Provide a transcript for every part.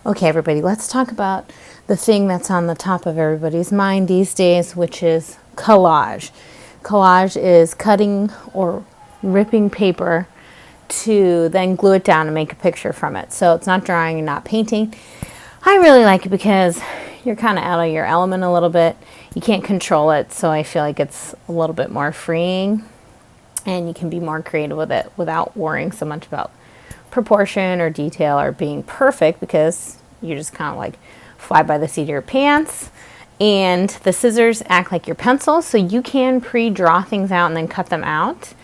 Okay, everybody, let's talk about the thing that's on the top of everybody's mind these days, which is collage. Collage is cutting or ripping paper to then glue it down and make a picture from it. So it's not drawing and not painting. I really like it because you're kind of out of your element a little bit. You can't control it, so I feel like it's a little bit more freeing and you can be more creative with it without worrying so much about proportion or detail or being perfect, because you just kind of like fly by the seat of your pants. And the scissors act like your pencils, so you can pre-draw things out and then cut them out,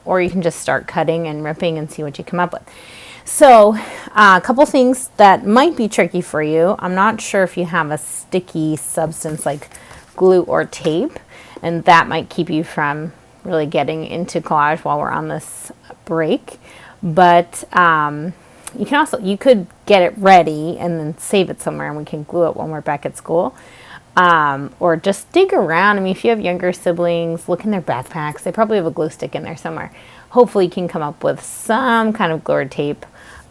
or you can just start cutting and ripping and see what you come up with. So a couple things that might be tricky for you. I'm not sure if you have a sticky substance like glue or tape, and that might keep you from really getting into collage while we're on this break. But you could get it ready and then save it somewhere, and we can glue it when we're back at school. Or just dig around. I mean, if you have younger siblings, look in their backpacks. They probably have a glue stick in there somewhere. Hopefully you can come up with some kind of glue or tape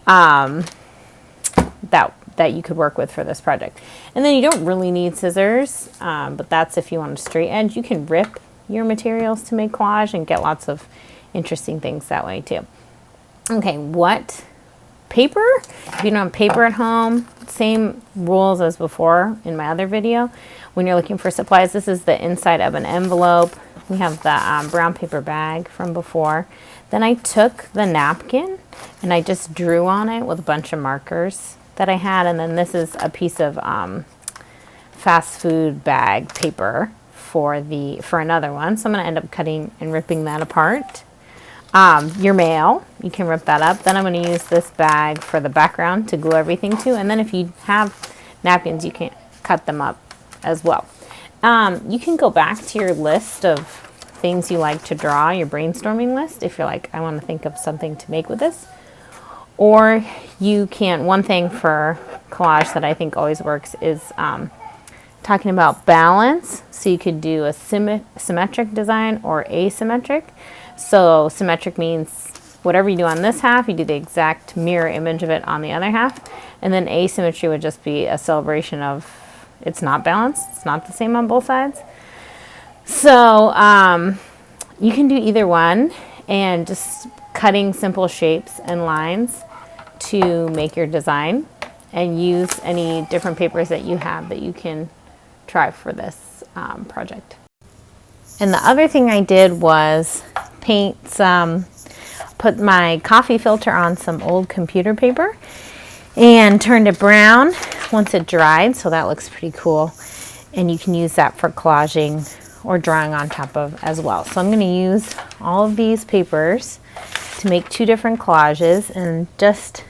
that you could work with for this project. And then you don't really need scissors, but that's if you want a straight edge. You can rip your materials to make collage and get lots of interesting things that way too. Okay, what paper? If you don't have paper at home, same rules as before in my other video. When you're looking for supplies, this is the inside of an envelope. We have the brown paper bag from before. Then I took the napkin and I just drew on it with a bunch of markers that I had. And then this is a piece of fast food bag paper for another one. So I'm going to end up cutting and ripping that apart. Your mail, you can rip that up. Then I'm going to use this bag for the background to glue everything to. And then if you have napkins, you can cut them up as well. You can go back to your list of things you like to draw, your brainstorming list, if you're like, I want to think of something to make with this. Or you can, one thing for collage that I think always works is talking about balance. So you could do a symmetric design or asymmetric. So symmetric means whatever you do on this half, you do the exact mirror image of it on the other half. And then asymmetry would just be a celebration of it's not balanced, it's not the same on both sides. So you can do either one, and just cutting simple shapes and lines to make your design, and use any different papers that you have that you can try for this project. And the other thing I did was put my coffee filter on some old computer paper and turned it brown once it dried, so that looks pretty cool. And you can use that for collaging or drawing on top of as well. So I'm going to use all of these papers to make two different collages, and just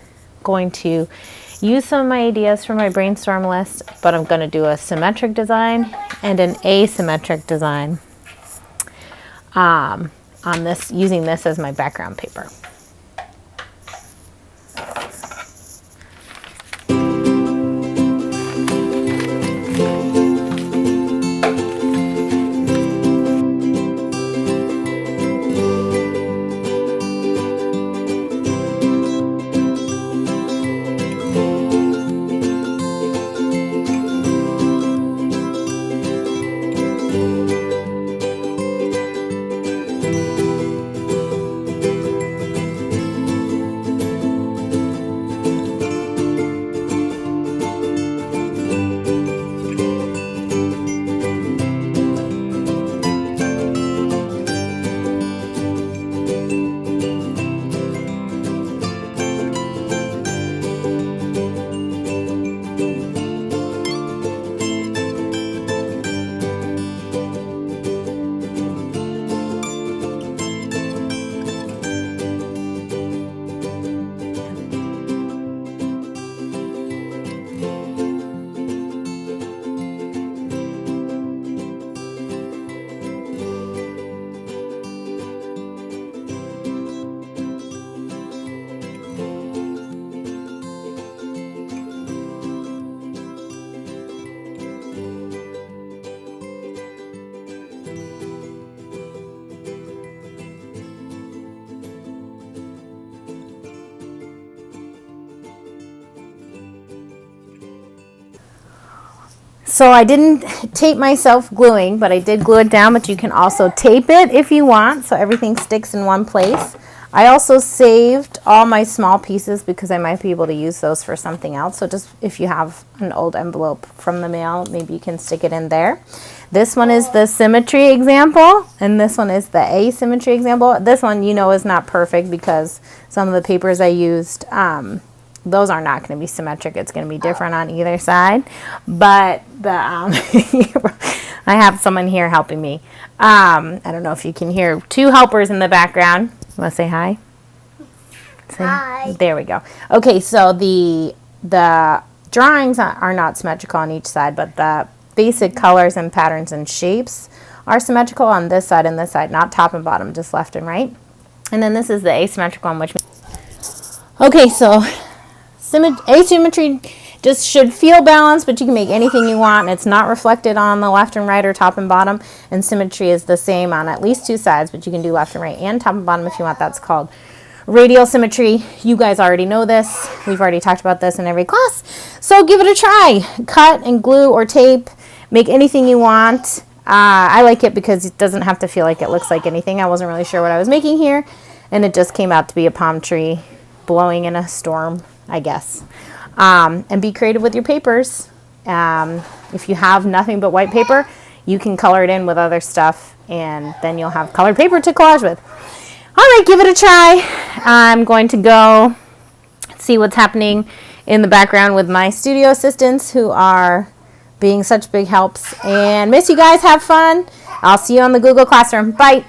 going to use some of my ideas from my brainstorm list, but I'm going to do a symmetric design and an asymmetric design on this, using this as my background paper. So I didn't tape myself gluing, but I did glue it down, but you can also tape it if you want, so everything sticks in one place. I also saved all my small pieces because I might be able to use those for something else. So just if you have an old envelope from the mail, maybe you can stick it in there. This one is the symmetry example, and this one is the asymmetry example. This one, you know, is not perfect because some of the papers I used, those are not going to be symmetric. It's going to be different on either side. But the I have someone here helping me. I don't know if you can hear two helpers in the background. You want to say hi? Hi. There we go. Okay, so the drawings are not symmetrical on each side, but the basic colors and patterns and shapes are symmetrical on this side and this side, not top and bottom, just left and right. And then this is the asymmetrical one, which okay, so asymmetry just should feel balanced, but you can make anything you want, and it's not reflected on the left and right or top and bottom. And symmetry is the same on at least two sides, but you can do left and right and top and bottom if you want. That's called radial symmetry. You guys already know this. We've already talked about this in every class. So give it a try. Cut and glue or tape. Make anything you want. I like it because it doesn't have to feel like it looks like anything. I wasn't really sure what I was making here, and it just came out to be a palm tree blowing in a storm, I guess. And be creative with your papers. If you have nothing but white paper, you can color it in with other stuff, and then you'll have colored paper to collage with. All right, give it a try. I'm going to go see what's happening in the background with my studio assistants who are being such big helps. And miss you guys. Have fun. I'll see you on the Google Classroom. Bye.